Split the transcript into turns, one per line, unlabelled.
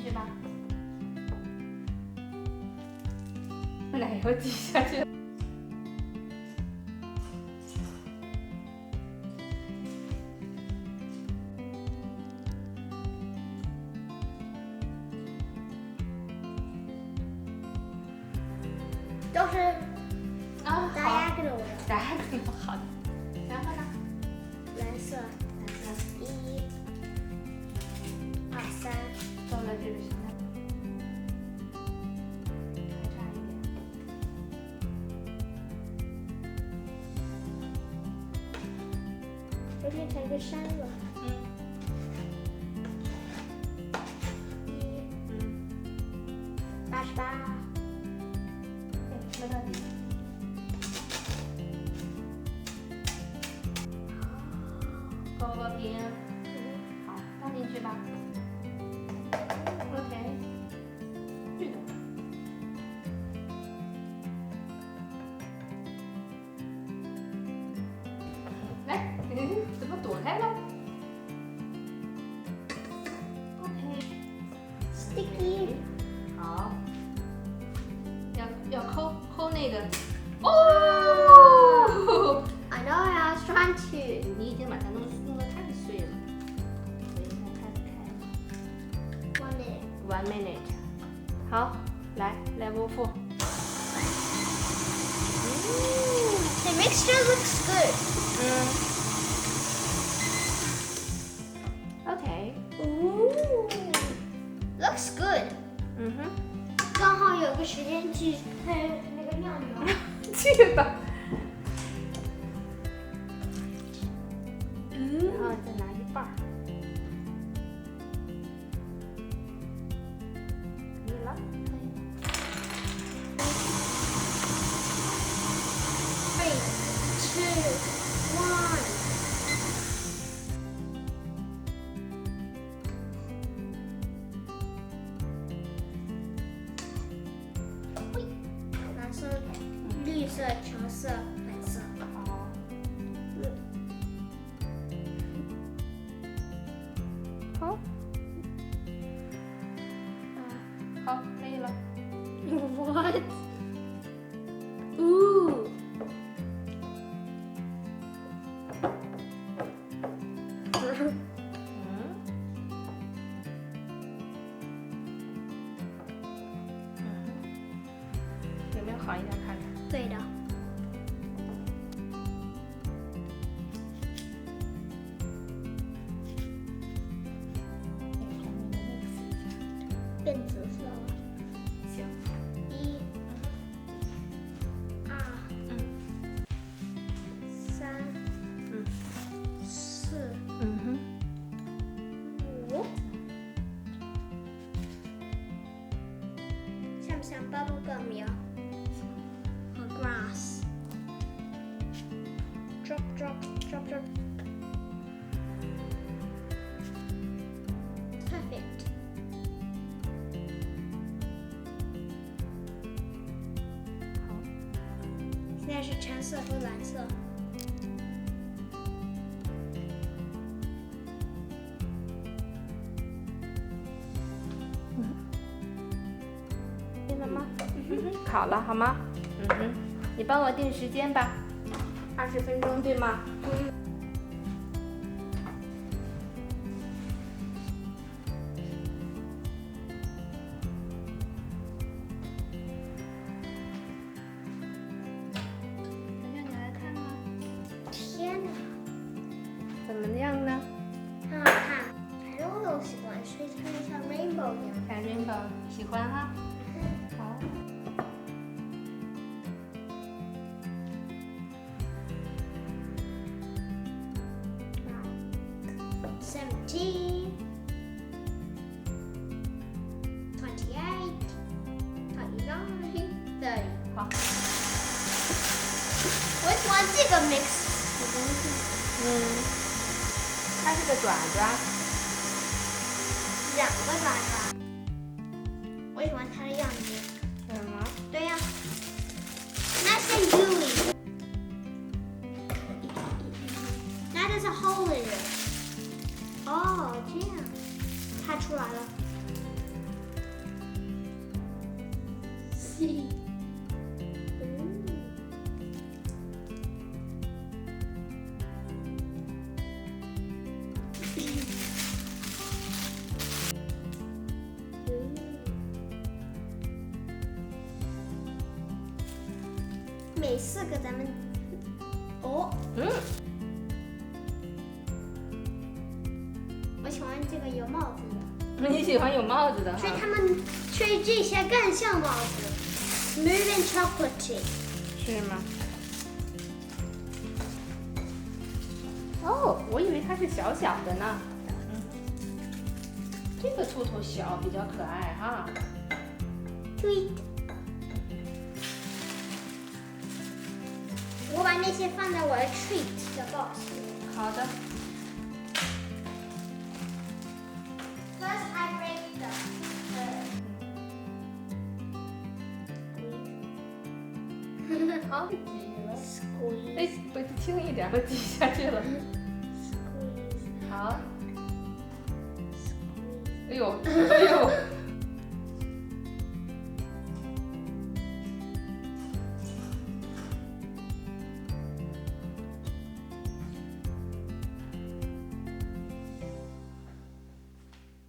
去吧。奶油滴下去了。
都是
啊，好。
diagonal 的。
diagonal 好的。然后呢？
蓝色。1、2、3。
到了这个什么？还差一点。
就变成一个山了。88。
说到底。勾个平。好，放进去吧。OK。是的。来，怎么躲开了
？Sticky。
好。要抠那个。哦
I know, I was trying to.
你已经把它弄得太碎了，所以它开不开。
1 minute.
1 minute。好，来 level 4。The
mixture looks good.
OK。
Ooh, looks good. 刚好有个时间去配那个尿尿。
去吧。然后再拿一半儿。可以了。
3、2、1。蓝色、绿色、橙色、粉色。
好。好。好，可以了。
What? Ooh.
有没有好一点？看看。
对的。变紫色了。
行。
1、2、3、4、5。像不像 bubble gum 呀？和 grass。Drop, drop, drop, drop. Perfect.
好。
现在是橙色和蓝色。
定了吗？好了，好吗？你帮我定时间吧，20分钟，对吗？小妞，你来看吗？
天哪，
怎么样呢？
很好看，反正我都喜欢，所以它就像 rainbow 一样。
看 rainbow，喜欢哈？好。
17, 28, 29, 30.
好。
我喜欢这个 mix 的东西。
它是个爪爪。
2个爪爪。我喜欢它的样子。
什么？
对呀。Nice and gooey. Now there's a hole in it. 哦，这样，它出来了。每4个咱们，哦，我喜欢这个有帽子的。
你喜欢有帽子的哈？
所以这些更像帽子。Smooth and chocolatey。
是吗？哦，我以为它是小小的呢。这个兔兔小，比较可爱哈。
Tweet。我把那些放在我的 treat 的 box 里。
好的。
First I break the.
好，挤了。
Squeeze。
哎，我轻一点，我挤下去了。
Squeeze。
好。哎呦，